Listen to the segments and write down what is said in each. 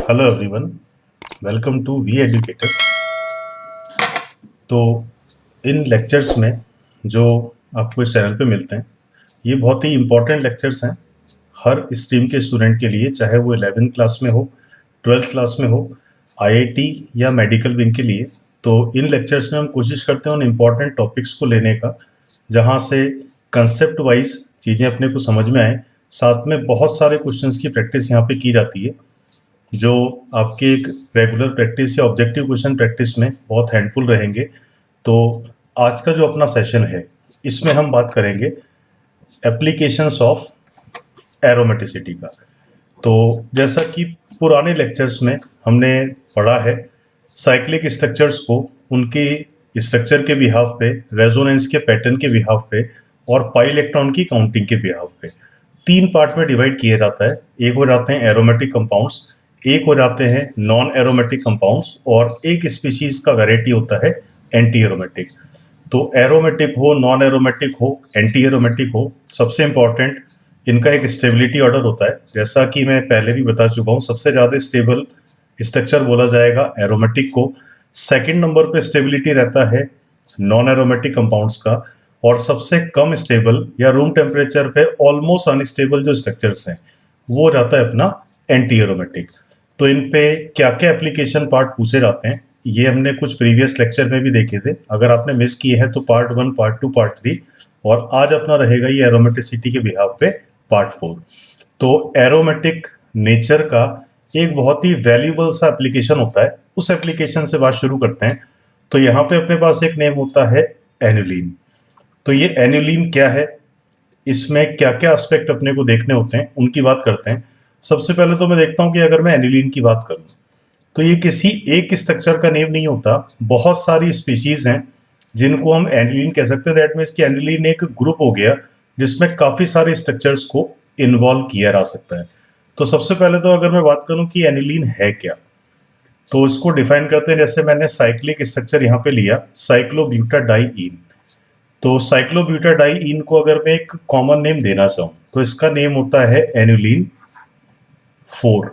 Hello everyone, welcome to V educator. तो इन lectures में जो आपको इस चैनल पे मिलते हैं, ये बहुत ही इम्पोर्टेंट लेक्चर्स हैं हर स्ट्रीम के स्टूडेंट के लिए, चाहे वो 11th क्लास में हो, 12th क्लास में हो, आईआईटी या मेडिकल विंग के लिए। तो इन लेक्चर्स में हम कोशिश करते हैं उन इम्पॉर्टेंट टॉपिक्स को लेने का जहाँ से कंसेप्ट वाइज चीज़ें अपने को समझ में आए। साथ में बहुत सारे क्वेश्चंस की प्रैक्टिस यहाँ पे की जाती है जो आपके एक रेगुलर प्रैक्टिस या ऑब्जेक्टिव क्वेश्चन प्रैक्टिस में बहुत हेल्पफुल रहेंगे। तो आज का जो अपना सेशन है, इसमें हम बात करेंगे एप्लीकेशंस ऑफ एरोमेटिसिटी का। तो जैसा कि पुराने लेक्चर्स में हमने पढ़ा है, साइक्लिक स्ट्रक्चर्स को उनके स्ट्रक्चर के बिहाफ पे, रेजोनेंस के पैटर्न के बिहाफ पे और पाई इलेक्ट्रॉन की काउंटिंग के बिहाफ पे तीन पार्ट में डिवाइड किया जाता है। एक हो जाते हैं एरोमेटिक कंपाउंड्स, एक हो जाते हैं नॉन एरोमेटिक कंपाउंड्स और एक स्पीशीज का वैरायटी होता है एंटी एरोमेटिक। तो एरोमेटिक हो, नॉन एरोमेटिक हो, एंटी एरोमेटिक हो, सबसे इंपॉर्टेंट इनका एक स्टेबिलिटी ऑर्डर होता है। जैसा कि मैं पहले भी बता चुका हूँ, सबसे ज़्यादा स्टेबल स्ट्रक्चर बोला जाएगा एरोमेटिक को। सेकंड नंबर पे स्टेबिलिटी रहता है नॉन एरोमेटिक कंपाउंड्स का, और सबसे कम स्टेबल या रूम टेम्परेचर पे ऑलमोस्ट अनस्टेबल जो स्ट्रक्चर्स हैं वो रहता है अपना एंटी एरोमेटिक। तो इन पे क्या क्या एप्लीकेशन पार्ट पूछे जाते हैं, ये हमने कुछ प्रीवियस लेक्चर में भी देखे थे। अगर आपने मिस किए हैं तो पार्ट 1, पार्ट 2, पार्ट 3, और आज अपना रहेगा ये एरोमेटिसिटी के बिहाफ पे पार्ट 4। तो एरोमेटिक नेचर का एक बहुत ही वैल्यूबल सा एप्लीकेशन होता है, उस एप्लीकेशन से बात शुरू करते हैं। तो यहाँ पे अपने पास एक नेम होता है एनुलिन। तो ये एनुलिन क्या है, इसमें क्या क्या एस्पेक्ट अपने को देखने होते हैं, उनकी बात करते हैं। सबसे पहले तो मैं देखता हूँ कि अगर मैं एनुलिन की बात करूँ तो ये किसी एक स्ट्रक्चर का नेम नहीं होता, बहुत सारी स्पीशीज हैं जिनको हम एनुलिन कह सकते हैं। दैट मीन्स कि एनुलिन एक ग्रुप हो गया जिसमें काफ़ी सारे स्ट्रक्चर्स को इन्वॉल्व किया जा सकता है। तो सबसे पहले तो अगर मैं बात करूँ कि एनुलिन है क्या, तो इसको डिफाइन करते हैं। जैसे मैंने साइक्लिक स्ट्रक्चर यहाँ पे लिया, साइक्लोब्यूटाडाइईन। तो साइक्लोब्यूटाडाइईन को अगर मैं एक कॉमन नेम देना चाहूँ तो इसका नेम होता है एनुलिन 4।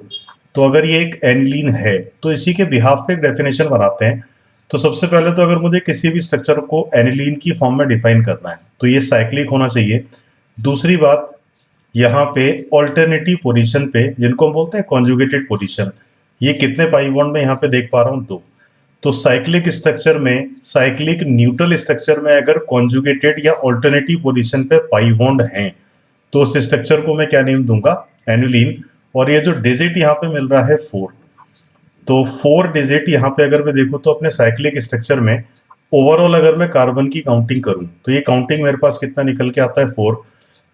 तो अगर ये एक एनुलिन है तो इसी के बिहाफ पे एक डेफिनेशन बनाते हैं। तो सबसे पहले तो अगर मुझे किसी भी स्ट्रक्चर को एनुलिन की फॉर्म में डिफाइन करना है तो ये साइक्लिक होना चाहिए। दूसरी बात, यहाँ पे ऑल्टरनेटिव पोजीशन पे, जिनको हम बोलते हैं कॉन्जुगेटेड पोजीशन, ये कितने पाई बॉन्ड में यहाँ पे देख पा रहा हूँ, 2। तो साइक्लिक स्ट्रक्चर में, साइक्लिक न्यूट्रल स्ट्रक्चर में अगर कॉन्जुगेटेड या ऑल्टरनेटिव पोजीशन पे पाई बॉन्ड हैं तो उस स्ट्रक्चर को मैं क्या नेम दूंगा, एनुलिन। और ये जो डिजिट यहाँ पे मिल रहा है 4, तो 4 डिजिट यहाँ पे अगर मैं देखूँ तो अपने साइक्लिक स्ट्रक्चर में ओवरऑल अगर मैं कार्बन की काउंटिंग करूँ तो ये काउंटिंग मेरे पास कितना निकल के आता है, 4।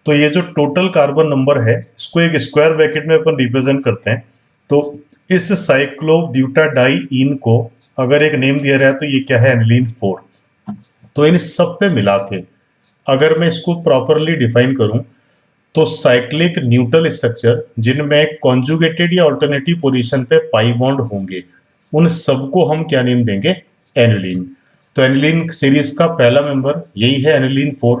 तो ये जो टोटल कार्बन नंबर है इसको एक स्क्वायर ब्रैकेट में अपन रिप्रेजेंट करते हैं। तो इस साइक्लोब्यूटाडाइईन को अगर एक नेम दिया रहा है तो ये क्या है, एनिलीन 4। तो इन सब पे मिला के अगर मैं इसको प्रॉपरली डिफाइन करूं तो साइक्लिक न्यूट्रल स्ट्रक्चर जिनमें कॉन्जुगेटेड या ऑल्टरनेटिव पोजीशन पे पाई बॉन्ड होंगे, उन सबको हम क्या नेम देंगे, एनुलिन। तो एनुलिन सीरीज का पहला मेंबर यही है, एनुलिन 4।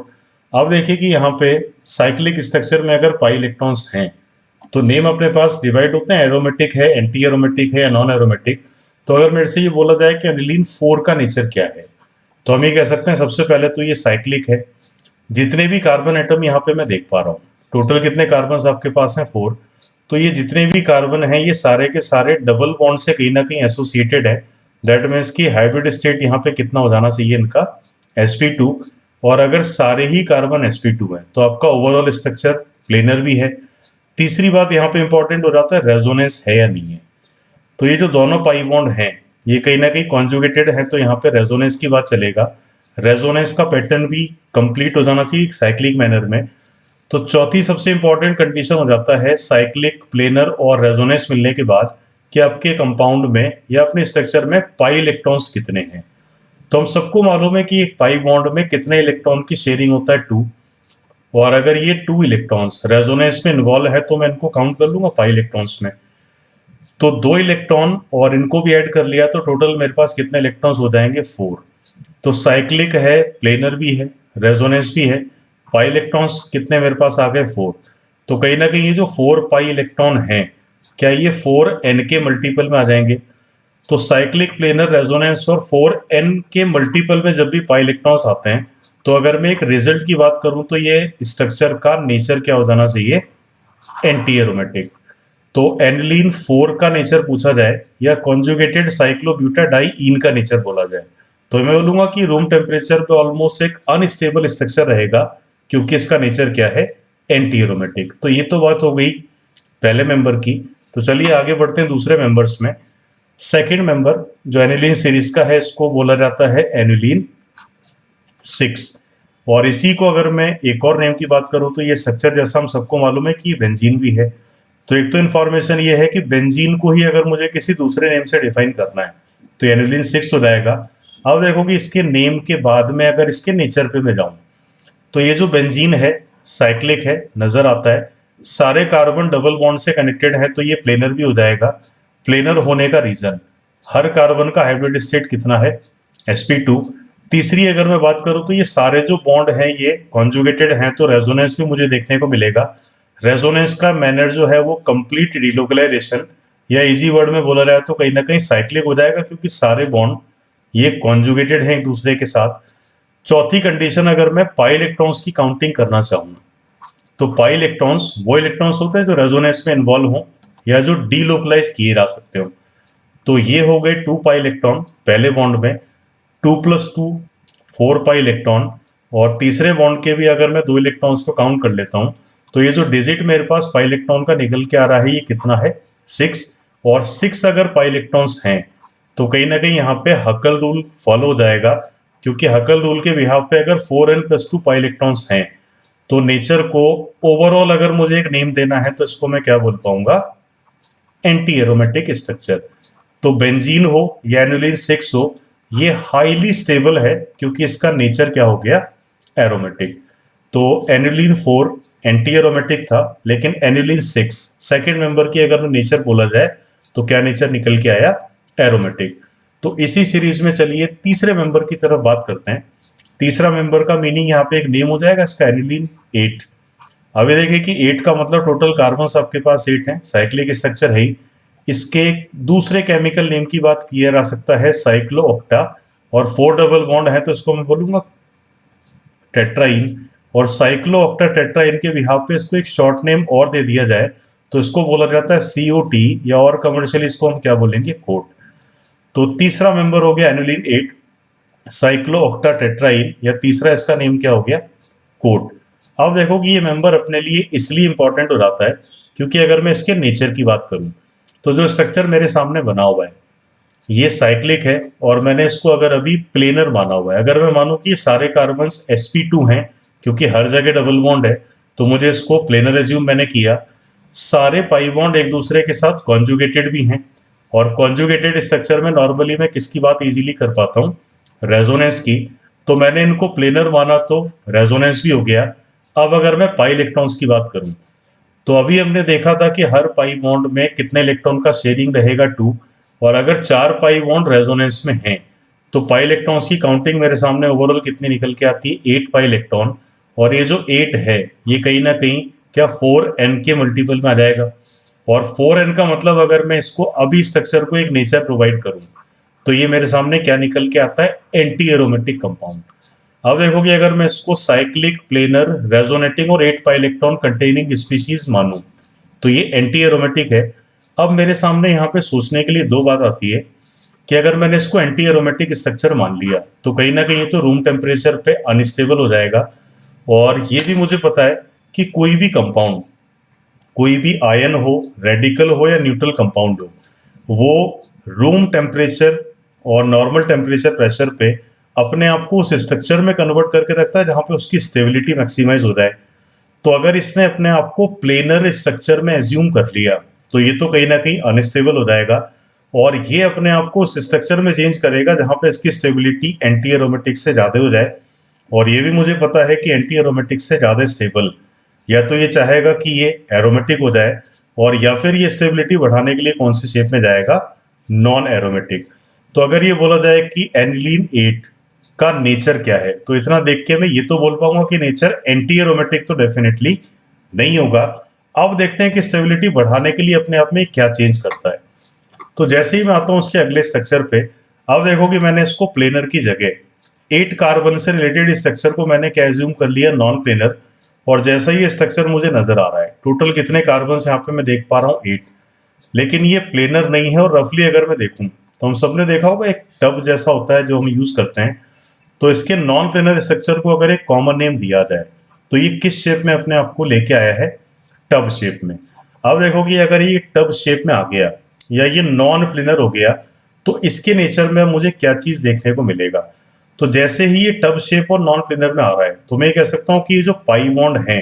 अब देखिए कि यहाँ पे साइक्लिक स्ट्रक्चर में अगर पाई इलेक्ट्रॉन्स हैं तो नेम अपने पास डिवाइड होते हैं, एरोमेटिक है, एंटी एरोमेटिक है या नॉन एरोमेटिक। तो अगर मेरे से ये बोला जाए कि एनिलीन 4 का नेचर क्या है, तो हम ये कह सकते हैं सबसे पहले तो ये साइक्लिक है। जितने भी कार्बन एटम यहाँ पे मैं देख पा रहा हूँ, टोटल कितने कार्बन आपके पास हैं, 4। तो ये जितने भी कार्बन हैं ये सारे के सारे डबल बॉन्ड से कहीं ना कहीं एसोसिएटेड है। दैट मीन्स की हाइब्रिड स्टेट यहाँ पे कितना हो जाना चाहिए इनका, sp2। और अगर सारे ही कार्बन sp2 है तो आपका ओवरऑल स्ट्रक्चर प्लेनर भी है। तीसरी बात यहाँ पे इंपॉर्टेंट हो जाता है, रेजोनेंस है या नहीं है। तो ये जो दोनों पाई बॉन्ड हैं ये कहीं ना कहीं कॉन्जुगेटेड है, तो यहाँ पे रेजोनेंस की बात चलेगा। रेजोनेंस का पैटर्न भी कंप्लीट हो जाना चाहिए साइक्लिक मैनर में। तो चौथी सबसे इंपॉर्टेंट कंडीशन हो जाता है साइक्लिक, प्लेनर और रेजोनेंस मिलने के बाद कि आपके कंपाउंड में या अपने स्ट्रक्चर में पाई इलेक्ट्रॉन्स कितने हैं। तो हम सबको मालूम है कि एक पाई बॉन्ड में कितने इलेक्ट्रॉन की शेयरिंग होता है, 2। और अगर ये 2 इलेक्ट्रॉन्स रेजोनेंस में इन्वॉल्व है तो मैं इनको काउंट कर लूंगा पाई इलेक्ट्रॉन्स में। तो 2 इलेक्ट्रॉन और इनको भी ऐड कर लिया तो टोटल मेरे पास कितने इलेक्ट्रॉन्स हो जाएंगे, 4। तो साइक्लिक है, प्लेनर भी है, रेजोनेंस भी है, पाई इलेक्ट्रॉन्स कितने मेरे पास आ गए, 4। तो कहीं ना कहीं ये जो 4 पाई इलेक्ट्रॉन हैं क्या ये 4n के मल्टीपल में आ जाएंगे? तो साइक्लिक प्लेनर रेजोनेंस और 4n के मल्टीपल में जब भी पाई इलेक्ट्रॉन्स आते हैं, तो अगर मैं एक रिजल्ट की बात करूं तो ये स्ट्रक्चर का नेचर क्या हो जाना चाहिए? Anti aromatic. तो एनिलीन 4 का नेचर पूछा जाए या कॉन्जुगेटेड साइक्लोब्यूटाडाइईन का नेचर बोला जाए, तो मैं बोलूंगा कि रूम टेम्परेचर पे ऑलमोस्ट एक अनस्टेबल स्ट्रक्चर रहेगा, क्योंकि इसका नेचर क्या है? Anti aromatic. तो ये तो बात हो गई पहले मेंबर की। तो चलिए आगे बढ़ते हैं दूसरे मेंबर्स में। सेकेंड मेंबर जो एनिलीन सीरीज का है, इसको बोला जाता है एनिलीन 6। और इसी को अगर मैं एक और नेम की बात करूं तो ये स्ट्रक्चर जैसा हम सबको मालूम है कि बेंजीन भी है। तो एक तो इन्फॉर्मेशन ये है कि बेंजीन को ही अगर मुझे किसी दूसरे नेम से डिफाइन करना है तो एनिलीन 6 हो जाएगा। अब देखो कि इसके नेम के बाद में अगर इसके नेचर पे मैं जाऊं, तो ये जो बेंजीन है साइक्लिक है, नजर आता है, सारे कार्बन डबल बॉन्ड से कनेक्टेड है, तो ये प्लेनर भी हो जाएगा। प्लेनर होने का रीजन, हर कार्बन का हाइब्रिड स्टेट कितना है? sp2। तीसरी अगर मैं बात करूं तो ये सारे जो बॉन्ड हैं ये कॉन्जुगेटेड हैं, तो रेजोनेंस भी मुझे देखने को मिलेगा। रेजोनेंस का मैनर जो है वो कंप्लीट डिलोकलाइजेशन, या इजी वर्ड में बोला जाए तो कहीं ना कहीं साइक्लिक हो जाएगा, क्योंकि सारे बॉन्ड ये कॉन्जुगेटेड हैं एक दूसरे के साथ। चौथी कंडीशन, अगर मैं पाई इलेक्ट्रॉन्स की काउंटिंग करना चाहूँ, तो पाई इलेक्ट्रॉन्स वो इलेक्ट्रॉन्स होते हैं जो रेजोनेंस में इन्वॉल्व हों या जो डीलोकलाइज किए जा सकते हो। तो ये हो गए 2 पाई इलेक्ट्रॉन पहले बॉन्ड में, 2+2 4 पाई इलेक्ट्रॉन। और तीसरे बॉन्ड के भी अगर मैं 2 इलेक्ट्रॉन्स को काउंट कर लेता हूं, तो ये जो डिजिट मेरे पास पाई इलेक्ट्रॉन का निकल के आ रहा है, ये कितना है? 6। और 6 अगर पाई इलेक्ट्रॉन्स हैं तो कहीं ना कहीं यहाँ पे हकल रूल फॉलो हो जाएगा, क्योंकि हकल रूल के बिहाफ पे अगर 4n+2 पाई इलेक्ट्रॉन्स हैं, तो नेचर को ओवरऑल अगर मुझे एक नेम देना है तो इसको मैं क्या बोल पाऊंगा? Anti aromatic structure. तो बेंजीन हो या एनिलीन 6 हो, ये हाईली स्टेबल है, क्योंकि इसका नेचर क्या हो गया? एरोमेटिक। तो एनिलीन 4 एंटी एरोमेटिक था, लेकिन एनिलीन 6 सेकेंड मेंबर की अगर नेचर बोला जाए तो क्या नेचर निकल के आया? एरोमेटिक। तो इसी सीरीज में चलिए तीसरे मेंबर की तरफ बात करते हैं। तीसरा मेंबर का मीनिंग यहाँ पे एक नेम हो जाएगा इसका, एनिलीन 8। अब ये देखिए कि 8 का मतलब टोटल कार्बन आपके पास 8 है, साइक्लिक स्ट्रक्चर है ही। इसके दूसरे केमिकल नेम की बात किया जा सकता है साइक्लो ऑक्टा, और 4 डबल बॉन्ड है तो इसको मैं बोलूंगा टेट्राइन। और साइक्लो ऑक्टा टेट्राइन के बिहाफ पे इसको एक शॉर्ट नेम और दे दिया जाए तो इसको बोला जाता है COT, या और कमर्शियली इसको हम क्या बोलेंगे? कोट। तो तीसरा मेंबर हो गया एनिलीन 8 साइक्लो ऑक्टा टेट्राइन, या तीसरा इसका नेम क्या हो गया? कोट। अब देखो कि ये मेंबर अपने लिए इसलिए इंपॉर्टेंट हो जाता है क्योंकि अगर मैं इसके नेचर की बात करूं, तो जो स्ट्रक्चर मेरे सामने बना हुआ है ये साइक्लिक है, और मैंने इसको अगर अभी प्लेनर माना हुआ है। अगर मैं मानूं कि ये सारे कार्बन्स sp2 हैं, क्योंकि हर जगह डबल बॉन्ड है, तो मुझे इसको प्लेनर एज्यूम मैंने किया। सारे पाई बॉन्ड एक दूसरे के साथ कॉन्जुगेटेड भी हैं, और कॉन्जुगेटेड स्ट्रक्चर में नॉर्मली मैं किसकी बात इजीली कर पाता हूँ? रेजोनेंस की। तो मैंने इनको प्लेनर माना तो रेजोनेंस भी हो गया। अब अगर मैं पाई इलेक्ट्रॉन्स की बात करूं, तो अभी हमने देखा था कि हर पाई बॉन्ड में कितने इलेक्ट्रॉन का शेयरिंग रहेगा? 2। और अगर 4 पाई बॉन्ड रेजोनेंस में हैं, तो पाई इलेक्ट्रॉन्स की काउंटिंग मेरे सामने ओवरऑल कितनी निकल के आती है? 8 पाई इलेक्ट्रॉन। और ये जो 8 है ये कहीं ना कहीं क्या 4n के मल्टीपल में आ जाएगा? और 4n का मतलब अगर मैं इसको अभी स्ट्रक्चर को एक नेचर प्रोवाइड करूं, तो ये मेरे सामने क्या निकल के आता है? Anti aromatic compound. अब देखोगे अगर मैं इसको साइक्लिक प्लेनर रेजोनेटिंग और 8 पाई इलेक्ट्रॉन कंटेनिंग स्पीशीज मानूं, तो ये एंटी एरोमेटिक है। अब मेरे सामने यहाँ पे सोचने के लिए दो बात आती है कि अगर मैंने इसको एंटी एरोमेटिक स्ट्रक्चर मान लिया तो कहीं ना कहीं तो रूम टेम्परेचर पे अनस्टेबल हो जाएगा। और ये भी मुझे पता है कि कोई भी कंपाउंड, कोई भी आयन हो, रेडिकल हो या न्यूट्रल कंपाउंड हो, वो रूम टेम्परेचर और नॉर्मल टेम्परेचर प्रेशर पे अपने आप को उस स्ट्रक्चर में कन्वर्ट करके रखता है जहां पे उसकी स्टेबिलिटी मैक्सिमाइज हो जाए। तो अगर इसने अपने आप को प्लेनर स्ट्रक्चर में एज्यूम कर लिया तो ये तो कहीं ना कहीं अनस्टेबल हो जाएगा, और ये अपने आप को उस स्ट्रक्चर में चेंज करेगा जहां पे इसकी स्टेबिलिटी एंटी एरोमेटिक से ज़्यादा हो जाए। और ये भी मुझे पता है कि एंटी एरोमेटिक से ज़्यादा स्टेबल या तो ये चाहेगा कि ये एरोमेटिक हो जाए, और या फिर ये स्टेबिलिटी बढ़ाने के लिए कौन सी शेप में जाएगा? Non aromatic. तो अगर ये बोला जाए कि एनिलीन 8 का नेचर क्या है, तो इतना देख के मैं ये तो बोल पाऊंगा कि नेचर एंटी एरोमेटिक तो डेफिनेटली नहीं होगा। अब देखते हैं कि स्टेबिलिटी बढ़ाने के लिए अपने आप में क्या चेंज करता है। तो जैसे ही मैं आता हूँ उसके अगले स्ट्रक्चर पे, अब देखो कि मैंने इसको प्लेनर की जगह 8 कार्बन से रिलेटेड स्ट्रक्चर को मैंने क्या एज्यूम कर लिया, नॉन प्लेनर। और जैसा ही ये स्ट्रक्चर मुझे नजर आ रहा है, टोटल कितने कार्बन यहाँ पे मैं देख पा रहा हूँ 8, लेकिन ये प्लेनर नहीं है। और रफली अगर मैं देखूं तो हम सबने देखा होगा एक टब जैसा होता है जो हम यूज करते हैं। तो इसके नॉन प्लेनर स्ट्रक्चर को अगर एक कॉमन नेम दिया जाए तो ये किस शेप में अपने आप को लेके आया है, टब शेप में। अब देखो कि अगर ये टब शेप में आ गया या ये नॉन प्लेनर हो गया तो इसके नेचर में मुझे क्या चीज देखने को मिलेगा। तो जैसे ही ये टब शेप और नॉन प्लेनर में आ रहा है तो मैं कह सकता हूं कि ये जो पाई बॉन्ड है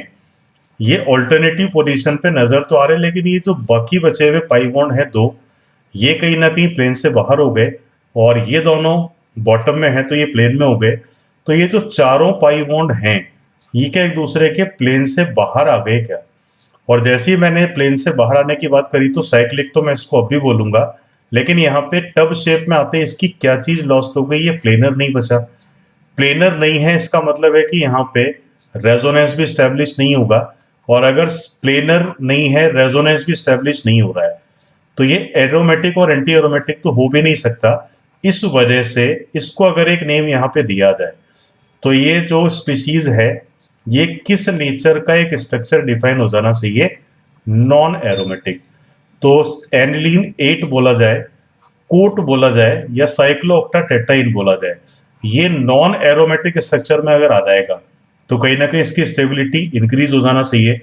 ये ऑल्टरनेटिव पोजीशन पे नजर तो आ रहे हैं, लेकिन ये जो बाकी बचे हुए पाई बॉन्ड है दो, ये कहीं ना कहीं प्लेन से बाहर हो गए। और ये दोनों बॉटम में है तो ये प्लेन में हो गए। तो ये जो चारों पाई बॉन्ड हैं ये क्या एक दूसरे के प्लेन से बाहर आ गए क्या। और जैसे ही मैंने प्लेन से बाहर आने की बात करी तो साइक्लिक तो मैं इसको अभी बोलूंगा, लेकिन यहाँ पे टब शेप में आते इसकी क्या चीज लॉस्ट हो गई, ये प्लेनर नहीं बचा। प्लेनर नहीं है इसका मतलब है कि यहाँ पे रेजोनेंस भी स्टैब्लिश नहीं होगा। और अगर प्लेनर नहीं है, रेजोनेंस भी स्टैब्लिश नहीं हो रहा है, तो ये एरोमेटिक और एंटी एरोमेटिक तो हो भी नहीं सकता। इस वजह से इसको अगर एक नेम यहाँ पे दिया जाए तो ये जो स्पीशीज है ये किस नेचर का एक स्ट्रक्चर डिफाइन हो जाना चाहिए, नॉन एरोमेटिक। तो एनिलीन 8 बोला जाए, कोट बोला जाए या साइक्लोऑक्टाटेट्राइन बोला जाए, ये नॉन एरोमेटिक स्ट्रक्चर में अगर आ जाएगा तो कहीं ना कहीं इसकी स्टेबिलिटी इंक्रीज हो जाना चाहिए।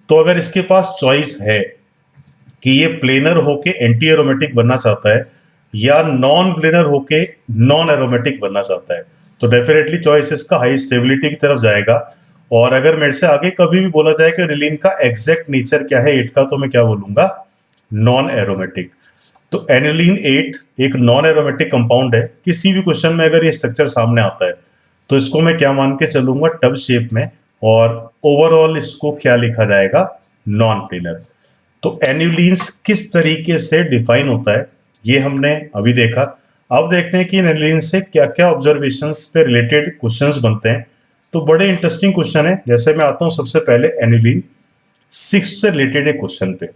तो अगर इसके पास चॉइस है कि ये प्लेनर होके एंटी एरोमेटिक बनना चाहता है या नॉन प्लेनर होके नॉन एरोमेटिक बनना चाहता है, तो डेफिनेटली चॉइस इसका हाई स्टेबिलिटी की तरफ जाएगा। और अगर मेरे से आगे कभी भी बोला जाए कि रिलीन का एग्जैक्ट नेचर क्या है 8 का, तो मैं क्या बोलूंगा, नॉन एरोमेटिक। तो एनिलीन 8 एक नॉन एरोमेटिक कंपाउंड है। किसी भी क्वेश्चन में अगर ये स्ट्रक्चर सामने आता है तो इसको मैं क्या मान के चलूंगा, टब शेप में। और ओवरऑल इसको क्या लिखा जाएगा, नॉन प्लेनर। तो एनिलीन्स किस तरीके से डिफाइन होता है ये हमने अभी देखा। अब देखते हैं कि एनिलीन से क्या क्या ऑब्जर्वेशंस पे रिलेटेड क्वेश्चंस बनते हैं। तो बड़े इंटरेस्टिंग क्वेश्चन है। जैसे मैं आता हूं सबसे पहले एनिलीन 6 से रिलेटेड एक क्वेश्चन पे।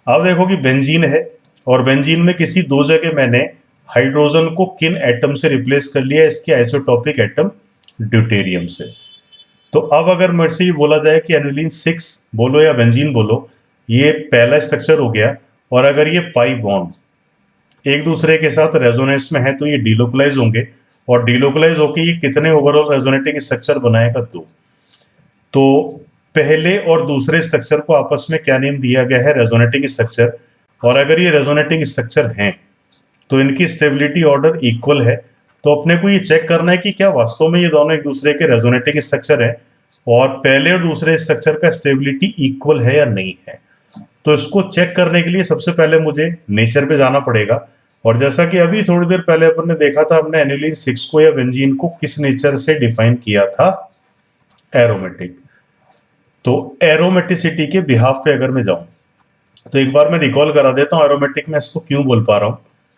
अब देखो कि बेंजीन है और बेंजीन में किसी दो जगह मैंने हाइड्रोजन को किन एटम से रिप्लेस कर लिया, इसके आइसोटॉपिक एटम ड्यूटेरियम से। तो अब अगर मेरे से ये बोला जाए कि एनिलीन 6 बोलो या बेंजीन बोलो, ये पहला स्ट्रक्चर हो गया। और अगर ये पाई बॉन्ड एक दूसरे के साथ रेजोनेंस में है तो ये डीलोकलाइज होंगे। और डीलोकलाइज होके ये कितने ओवरऑल रेजोनेटिंग स्ट्रक्चर बनाएगा, दो। तो पहले और दूसरे स्ट्रक्चर को आपस में क्या नेम दिया गया है, रेजोनेटिंग स्ट्रक्चर। और अगर ये रेजोनेटिंग स्ट्रक्चर हैं तो इनकी स्टेबिलिटी ऑर्डर इक्वल है। तो अपने को ये चेक करना है कि क्या वास्तव में ये दोनों एक दूसरे के रेजोनेटिंग स्ट्रक्चर है और पहले और दूसरे स्ट्रक्चर का स्टेबिलिटी इक्वल है या नहीं है। तो इसको चेक करने के लिए सबसे पहले मुझे नेचर पे जाना पड़ेगा। और जैसा कि अभी थोड़ी देर पहले अपन ने देखा था, हमने एनिलीन 6 को या बेंजीन को किस नेचर से डिफाइन किया था, एरोमेटिक। तो एरोमेटिसिटी के बिहाफ पे अगर मैं जाऊं तो एक बार मैं रिकॉल करा देता हूं एरोमेटिक में इसको क्यों बोल पा रहा हूं।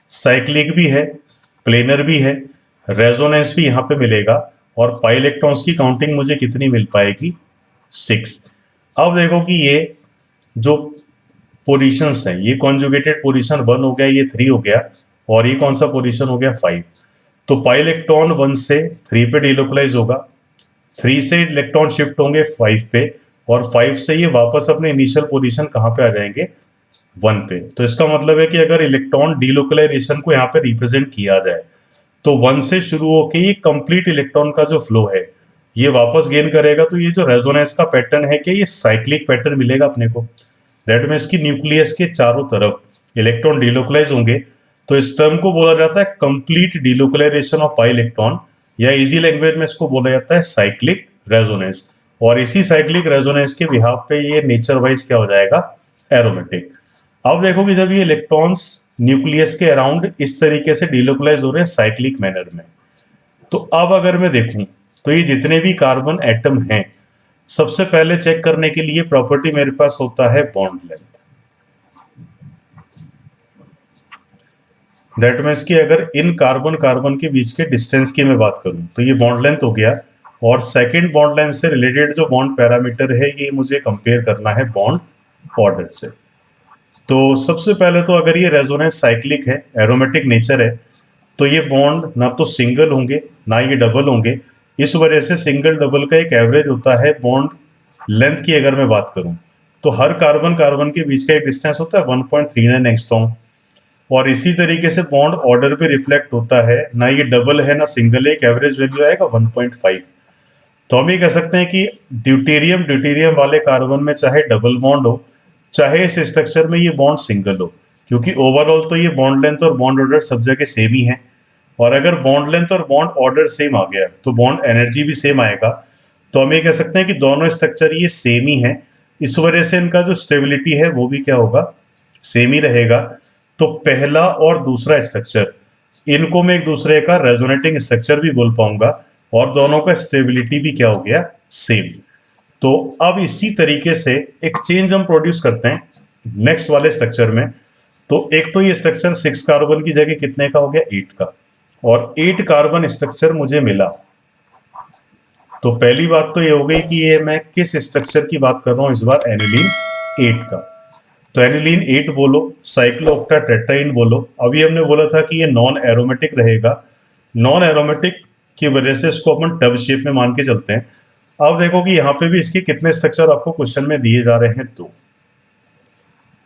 साइक्लिक भी है, प्लेनर भी है, रेजोनेंस भी यहां पे मिलेगा। और पाई इलेक्ट्रॉन्स की काउंटिंग मुझे कितनी मिल पाएगी, 6। अब देखो कि ये जो पोजीशंस हैं, ये कॉन्जुगेटेड पोजीशन 1 हो गया, ये 3 हो गया, और ये कौन सा पोजीशन हो गया, 5। तो पाई इलेक्ट्रॉन 1 से 3 पे डिलोकलाइज होगा, 3 से इलेक्ट्रॉन शिफ्ट होंगे 5 पे, और 5 से ये वापस अपने इनिशियल पोजीशन कहाँ पे आ जाएंगे, 1 पे। तो इसका मतलब है कि अगर इलेक्ट्रॉन डीलोकलाइजेशन को यहाँ पे रिप्रेजेंट किया जाए तो 1 से शुरू होके ये कंप्लीट इलेक्ट्रॉन का जो फ्लो है ये वापस गेन करेगा। तो ये जो रेजोनेंस का पैटर्न है कि ये साइक्लिक पैटर्न मिलेगा अपने को। दैट मीन्स की न्यूक्लियस के चारों तरफ इलेक्ट्रॉन डीलोकलाइज होंगे। तो इस टर्म को बोला जाता है complete delocalization of pi electron, या इजी लैंग्वेज में इसको बोला जाता है साइक्लिक रेजोनेंस। और इसी साइक्लिक रेजोनेंस के बिहाफ पे ये नेचर वाइज क्या हो जाएगा, एरोमेटिक। अब देखो कि जब ये इलेक्ट्रॉन्स न्यूक्लियस के अराउंड इस तरीके से डीलोकलाइज हो रहे हैं साइक्लिक मैनर में, तो अब अगर मैं देखूं तो ये जितने भी कार्बन एटम हैं, सबसे पहले चेक करने के लिए प्रॉपर्टी मेरे पास होता है बॉन्ड लेंथ। दैट मीन्स कि अगर इन कार्बन कार्बन के बीच के डिस्टेंस की मैं बात करूं तो ये बॉन्ड लेंथ हो गया। और सेकंड बॉन्ड लेंथ से रिलेटेड जो बॉन्ड पैरामीटर है ये मुझे कंपेयर करना है बॉन्ड ऑर्डर से। तो सबसे पहले तो अगर ये रेजोनेंस साइक्लिक है, एरोमेटिक नेचर है, तो ये बॉन्ड ना तो सिंगल होंगे ना ये डबल होंगे। इस वजह से सिंगल डबल का एक एवरेज होता है बॉन्ड लेंथ की अगर मैं बात करूं, तो हर कार्बन कार्बन के बीच का एक डिस्टेंस होता है 1.39 एंगस्ट्रॉम। और इसी तरीके से बॉन्ड ऑर्डर पे रिफ्लेक्ट होता है, ना ये डबल है ना सिंगल है, एक एवरेज वैल्यू आएगा 1.5। तो हम ये कह सकते हैं कि ड्यूटेरियम ड्यूटेरियम वाले कार्बन में चाहे डबल बॉन्ड हो, चाहे इस स्ट्रक्चर में ये बॉन्ड सिंगल हो, क्योंकि ओवरऑल तो ये बॉन्ड लेंथ और बॉन्ड ऑर्डर सब जगह सेम ही है। और अगर बॉन्ड लेंथ और बॉन्ड ऑर्डर सेम आ गया तो बॉन्ड एनर्जी भी सेम आएगा। तो हम ये कह सकते हैं कि दोनों स्ट्रक्चर ये सेम ही है। इस वजह से इनका जो स्टेबिलिटी है वो भी क्या होगा, सेम ही रहेगा। तो पहला और दूसरा स्ट्रक्चर, इनको मैं एक दूसरे का रेजोनेटिंग स्ट्रक्चर भी बोल पाऊंगा, और दोनों का स्टेबिलिटी भी क्या हो गया, सेम। तो अब इसी तरीके से एक चेंज हम प्रोड्यूस करते हैं नेक्स्ट वाले स्ट्रक्चर में। तो एक तो ये स्ट्रक्चर 6 कार्बन की जगह कितने का हो गया, 8 का, और 8 कार्बन स्ट्रक्चर मुझे मिला। तो पहली बात तो ये हो गई कि ये मैं किस स्ट्रक्चर की बात कर रहा हूं इस बार, एनिलीन 8 का। तो एनिलीन 8 बोलो, साइक्लोऑक्टा टेट्राइन बोलो। अभी हमने बोला था कि ये नॉन एरोमेटिक रहेगा। नॉन एरोमेटिक की वजह से इसको अपन टब शेप में मान के चलते हैं। अब देखो कि यहाँ पे भी इसके कितने स्ट्रक्चर आपको क्वेश्चन में दिए जा रहे हैं, दो।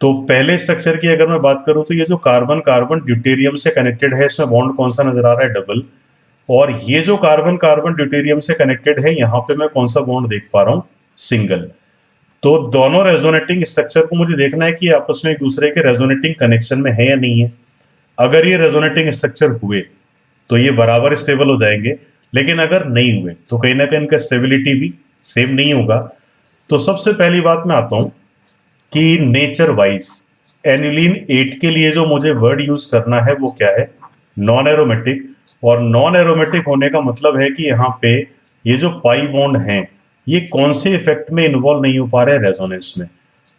तो पहले स्ट्रक्चर की अगर मैं बात करूं तो ये जो कार्बन कार्बन ड्यूटेरियम से कनेक्टेड है, इसमें बॉन्ड कौन सा नजर आ रहा है, डबल। और ये जो कार्बन कार्बन ड्यूटेरियम से कनेक्टेड है, यहाँ पे मैं कौन सा बॉन्ड देख पा रहा हूँ, सिंगल। तो दोनों रेजोनेटिंग स्ट्रक्चर को मुझे देखना है कि आपस में एक दूसरे के रेजोनेटिंग कनेक्शन में है या नहीं है। अगर ये रेजोनेटिंग स्ट्रक्चर हुए तो ये बराबर स्टेबल हो जाएंगे, लेकिन अगर नहीं हुए तो कहीं ना कहीं इनका स्टेबिलिटी भी सेम नहीं होगा। तो सबसे पहली बात मैं आता हूं कि नेचर वाइज एनिलीन 8 के लिए जो मुझे वर्ड यूज करना है वो क्या है, नॉन एरोमेटिक। और नॉन एरोमेटिक होने का मतलब है कि यहाँ पे ये जो पाई बॉन्ड हैं, ये कौन से इफेक्ट में इन्वॉल्व नहीं हो पा रहे हैं, रेजोनेंस में।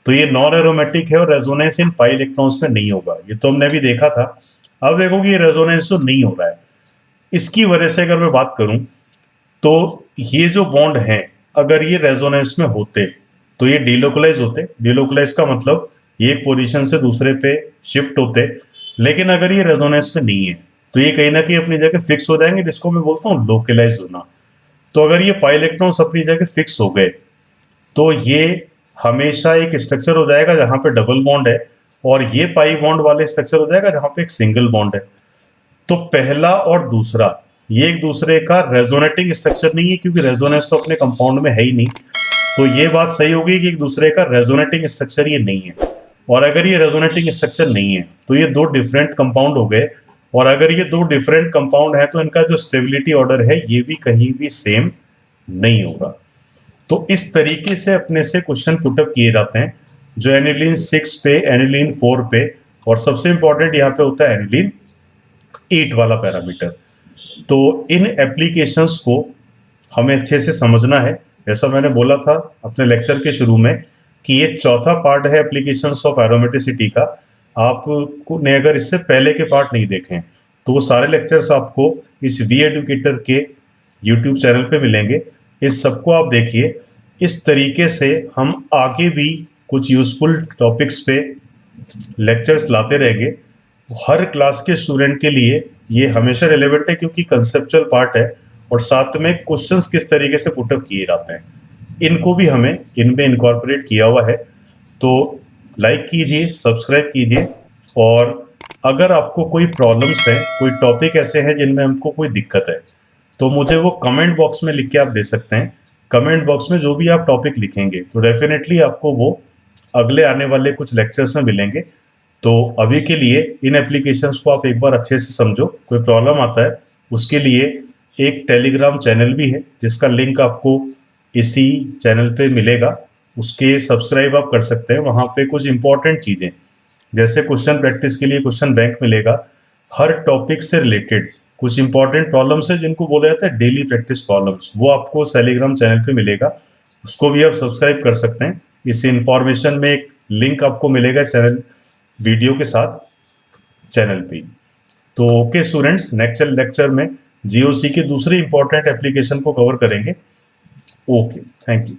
तो ये नॉन एरोमेटिक है और रेजोनेंस इन पाई इलेक्ट्रॉन्स में नहीं होगा, ये तो हमने अभी देखा था। अब देखो कि ये रेजोनेंस जो नहीं हो रहा है, इसकी वजह से अगर मैं बात करूं तो ये जो बॉन्ड हैं, अगर ये रेजोनेंस में होते तो ये डिलोकलाइज होते। डिलोकलाइज का मतलब ये एक पोजीशन से दूसरे पे शिफ्ट होते। लेकिन अगर ये रेजोनेंस में नहीं है तो ये कहीं ना कहीं अपनी जगह फिक्स हो जाएंगे, जिसको मैं बोलता हूँ लोकलाइज होना। तो अगर ये पाई इलेक्ट्रॉन्स अपनी जगह फिक्स हो गए तो ये हमेशा एक स्ट्रक्चर हो जाएगा जहां पे डबल बॉन्ड है, और ये पाई बॉन्ड वाले स्ट्रक्चर हो जाएगा जहां पे एक सिंगल बॉन्ड है। तो पहला और दूसरा ये एक दूसरे का रेजोनेटिंग स्ट्रक्चर नहीं है, क्योंकि रेजोनेंस तो अपने कंपाउंड में है ही नहीं। तो ये बात सही होगी कि एक दूसरे का रेजोनेटिंग स्ट्रक्चर ये नहीं है। और अगर ये रेजोनेटिंग स्ट्रक्चर नहीं है तो ये दो डिफरेंट कंपाउंड हो गए। और अगर ये दो डिफरेंट कंपाउंड है तो इनका जो स्टेबिलिटी ऑर्डर है ये भी कहीं भी सेम नहीं होगा। तो इस तरीके से अपने से क्वेश्चन पुटअप किए जाते हैं, जो एनिलीन 6 पे, एनिलीन 4 पे, और सबसे इंपॉर्टेंट यहाँ पे होता है एनिलीन 8 वाला पैरामीटर। तो इन एप्लीकेशंस को हमें अच्छे से समझना है। जैसा मैंने बोला था अपने लेक्चर के शुरू में कि ये चौथा पार्ट है एप्लीकेशंस ऑफ एरोमेटिसिटी का। आपको ने अगर इससे पहले के पार्ट नहीं देखे तो वो सारे लेक्चर्स आपको इस वी एडुकेटर के यूट्यूब चैनल पे मिलेंगे। इस सबको आप देखिए। इस तरीके से हम आगे भी कुछ यूजफुल टॉपिक्स पे लेक्चर्स लाते रहेंगे। हर क्लास के स्टूडेंट के लिए ये हमेशा रिलेवेंट है, क्योंकि कंसेप्चुअल पार्ट है और साथ में क्वेश्चंस किस तरीके से पुटअप किए जाते हैं, इनको भी हमें इनमें इनकॉर्पोरेट किया हुआ है। तो लाइक कीजिए, सब्सक्राइब कीजिए। और अगर आपको कोई प्रॉब्लम्स हैं, कोई टॉपिक ऐसे हैं जिनमें हमको कोई दिक्कत है, तो मुझे वो कमेंट बॉक्स में लिख के आप दे सकते हैं। कमेंट बॉक्स में जो भी आप टॉपिक लिखेंगे तो डेफिनेटली आपको वो अगले आने वाले कुछ लेक्चर्स में मिलेंगे। तो अभी के लिए इन एप्लीकेशंस को आप एक बार अच्छे से समझो। कोई प्रॉब्लम आता है उसके लिए एक टेलीग्राम चैनल भी है, जिसका लिंक आपको इसी चैनल पे मिलेगा। उसके सब्सक्राइब आप कर सकते हैं। वहाँ पे कुछ इंपॉर्टेंट चीज़ें, जैसे क्वेश्चन प्रैक्टिस के लिए क्वेश्चन बैंक मिलेगा, हर टॉपिक से रिलेटेड कुछ इंपॉर्टेंट प्रॉब्लम्स है जिनको बोला जाता है डेली प्रैक्टिस प्रॉब्लम्स, वो आपको टेलीग्राम चैनल पे मिलेगा। उसको भी आप सब्सक्राइब कर सकते हैं। इस इंफॉर्मेशन में एक लिंक आपको मिलेगा चैनल वीडियो के साथ चैनल पे। तो ओके स्टूडेंट्स, नेक्स्ट लेक्चर में जीओसी के दूसरे इंपॉर्टेंट एप्लीकेशन को कवर करेंगे। Okay, thank you.